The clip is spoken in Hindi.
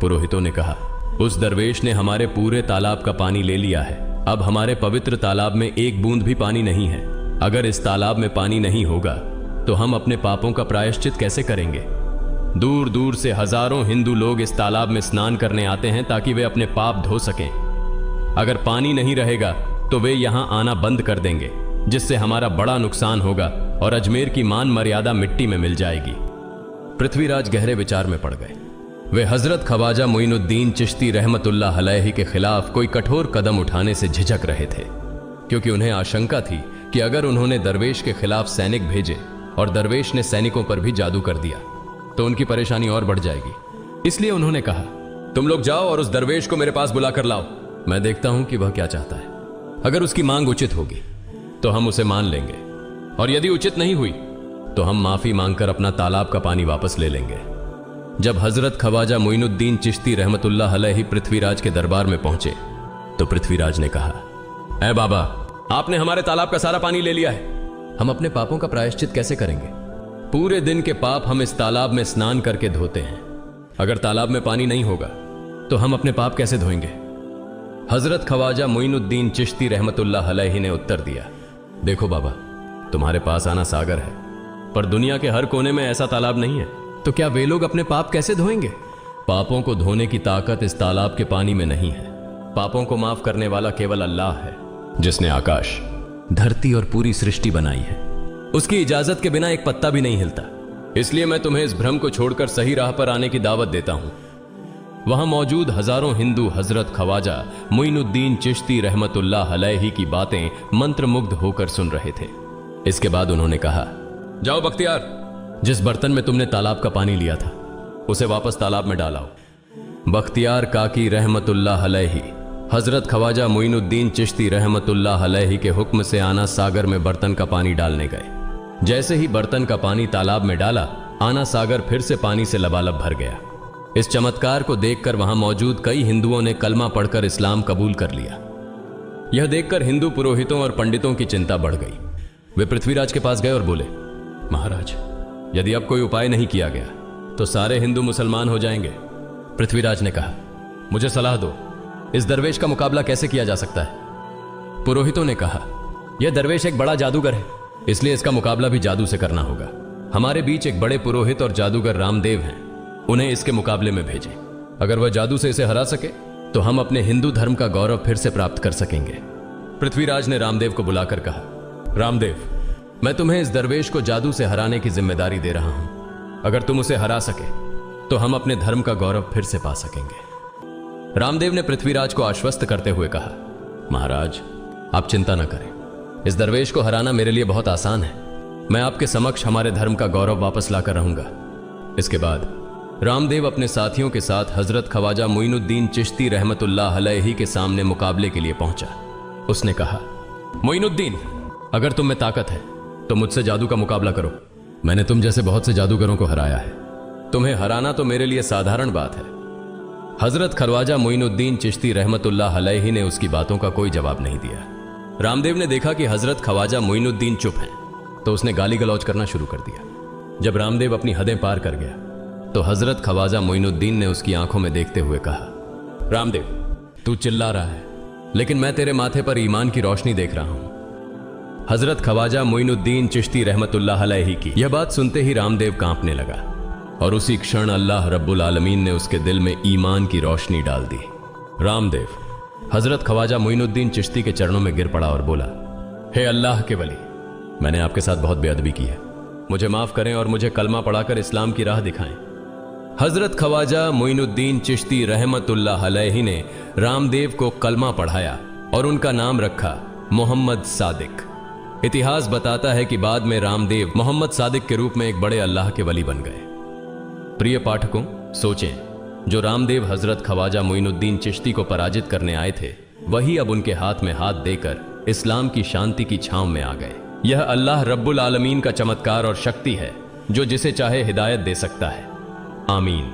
पुरोहितों ने कहा, उस दरवेश ने हमारे पूरे तालाब का पानी ले लिया है। अब हमारे पवित्र तालाब में एक बूंद भी पानी नहीं है। अगर इस तालाब में पानी नहीं होगा तो हम अपने पापों का प्रायश्चित कैसे करेंगे? दूर दूर से हजारों हिंदू लोग इस तालाब में स्नान करने आते हैं ताकि वे अपने पाप धो सकें। अगर पानी नहीं रहेगा तो वे यहां आना बंद कर देंगे, जिससे हमारा बड़ा नुकसान होगा और अजमेर की मान मर्यादा मिट्टी में मिल जाएगी। पृथ्वीराज गहरे विचार में पड़ गए। वे हजरत ख्वाजा मोइनुद्दीन चिश्ती रहमतुल्लाह अलैहि के खिलाफ कोई कठोर कदम उठाने से झिझक रहे थे, क्योंकि उन्हें आशंका थी कि अगर उन्होंने दरवेश के खिलाफ सैनिक भेजे और दरवेश ने सैनिकों पर भी जादू कर दिया तो उनकी परेशानी और बढ़ जाएगी। इसलिए उन्होंने कहा, तुम लोग जाओ और उस दरवेश को मेरे पास बुला कर लाओ। मैं देखता हूं कि वह क्या चाहता है। अगर उसकी मांग उचित होगी तो हम उसे मान लेंगे, और यदि उचित नहीं हुई तो हम माफी मांगकर अपना तालाब का पानी वापस ले लेंगे। जब हजरत ख्वाजा मोइनुद्दीन चिश्ती रहमतुल्लाह अलैहि पृथ्वीराज के दरबार में पहुंचे तो पृथ्वीराज ने कहा, ऐ बाबा, आपने हमारे तालाब का सारा पानी ले लिया है। हम अपने पापों का प्रायश्चित कैसे करेंगे? पूरे दिन के पाप हम इस तालाब में स्नान करके धोते हैं। अगर तालाब में पानी नहीं होगा तो हम अपने पाप कैसे धोएंगे? हजरत ख्वाजा मोइनुद्दीन चिश्ती रहमतुल्लाह अलैहि ने उत्तर दिया, देखो बाबा, तुम्हारे पास आना सागर है, पर दुनिया के हर कोने में ऐसा तालाब नहीं है, तो क्या वे लोग अपने पाप कैसे धोएंगे? पापों को धोने की ताकत इस तालाब के पानी में नहीं है। पापों को माफ करने वाला केवल अल्लाह है, जिसने आकाश, धरती और पूरी सृष्टि बनाई है। उसकी इजाजत के बिना एक पत्ता भी नहीं हिलता। इसलिए मैं तुम्हें इस भ्रम को छोड़कर सही राह पर आने की दावत देता हूं। वहां मौजूद हजारों हिंदू हजरत ख्वाजा मोइनुद्दीन चिश्ती रहमतुल्लाह अलैहि की बातें मंत्रमुग्ध होकर सुन रहे थे। इसके बाद उन्होंने कहा, जाओ बख्तियार, जिस बर्तन में तुमने तालाब का पानी लिया था उसे वापस तालाब में डालाओ। बख्तियार काकी रहमतुल्लाह अलैहि हजरत ख्वाजा मोइनुद्दीन चिश्ती रहमतुल्लाह अलैहि के हुक्म से आना सागर में बर्तन का पानी डालने गए। जैसे ही बर्तन का पानी तालाब में डाला, आना सागर फिर से पानी से लबालब भर गया। इस चमत्कार को देखकर वहां मौजूद कई हिंदुओं ने कलमा पढ़कर इस्लाम कबूल कर लिया। यह देखकर हिंदू पुरोहितों और पंडितों की चिंता बढ़ गई। वे पृथ्वीराज के पास गए और बोले, महाराज, यदि अब कोई उपाय नहीं किया गया तो सारे हिंदू मुसलमान हो जाएंगे। पृथ्वीराज ने कहा, मुझे सलाह दो, इस दरवेश का मुकाबला कैसे किया जा सकता है? पुरोहितों ने कहा, यह दरवेश एक बड़ा जादूगर है, इसलिए इसका मुकाबला भी जादू से करना होगा। हमारे बीच एक बड़े पुरोहित और जादूगर रामदेव हैं, उन्हें इसके मुकाबले में भेजें। अगर वह जादू से इसे हरा सके तो हम अपने हिंदू धर्म का गौरव फिर से प्राप्त कर सकेंगे। पृथ्वीराज ने रामदेव को बुलाकर कहा, रामदेव, मैं तुम्हें इस दरवेश को जादू से हराने की जिम्मेदारी दे रहा हूं। अगर तुम उसे हरा सके तो हम अपने धर्म का गौरव फिर से पा सकेंगे। रामदेव ने पृथ्वीराज को आश्वस्त करते हुए कहा, महाराज, आप चिंता न करें, इस दरवेश को हराना मेरे लिए बहुत आसान है। मैं आपके समक्ष हमारे धर्म का गौरव वापस लाकर रहूंगा। इसके बाद रामदेव अपने साथियों के साथ हजरत ख्वाजा मोइनुद्दीन चिश्ती रहमतुल्लाह अलैहि के सामने मुकाबले के लिए पहुंचा। उसने कहा, मोइनुद्दीन, अगर तुम में ताकत है तो मुझसे जादू का मुकाबला करो। मैंने तुम जैसे बहुत से जादूगरों को हराया है, तुम्हें हराना तो मेरे लिए साधारण बात है। हजरत ख्वाजा मोइनुद्दीन चिश्ती रहमतुल्लाह अलैहि ने उसकी बातों का कोई जवाब नहीं दिया। रामदेव ने देखा कि हजरत ख्वाजा मोइनुद्दीन चुप हैं, तो उसने गाली गलौज करना शुरू कर दिया। जब रामदेव अपनी हदें पार कर गया तो हजरत ख्वाजा मोइनुद्दीन ने उसकी आंखों में देखते हुए कहा, रामदेव, तू चिल्ला रहा है, लेकिन मैं तेरे माथे पर ईमान की रोशनी देख रहा हूं। हजरत ख्वाजा मोइनुद्दीन चिश्ती रहमतुल्लाह अलैहि की यह बात सुनते ही रामदेव कांपने लगा, और उसी क्षण अल्लाह रब्बुल आलमीन ने उसके दिल में ईमान की रोशनी डाल दी। रामदेव हजरत ख्वाजा मोइनुद्दीन चिश्ती के चरणों में गिर पड़ा और बोला, हे अल्लाह के वली, मैंने आपके साथ बहुत बेअदबी की है, मुझे माफ करें और मुझे कलमा पढ़ाकर इस्लाम की राह दिखाएं। हजरत ख्वाजा मोइनुद्दीन चिश्ती रहमतुल्लाह अलैहि ने रामदेव को कलमा पढ़ाया और उनका नाम रखा मोहम्मद सादिक। इतिहास बताता है कि बाद में रामदेव मोहम्मद सादिक के रूप में एक बड़े अल्लाह के वली बन गए। प्रिय पाठकों, सोचें, जो रामदेव हजरत ख्वाजा मोइनुद्दीन चिश्ती को पराजित करने आए थे, वही अब उनके हाथ में हाथ देकर इस्लाम की शांति की छांव में आ गए। यह अल्लाह रब्बुल आलमीन का चमत्कार और शक्ति है, जो जिसे चाहे हिदायत दे सकता है। आमीन।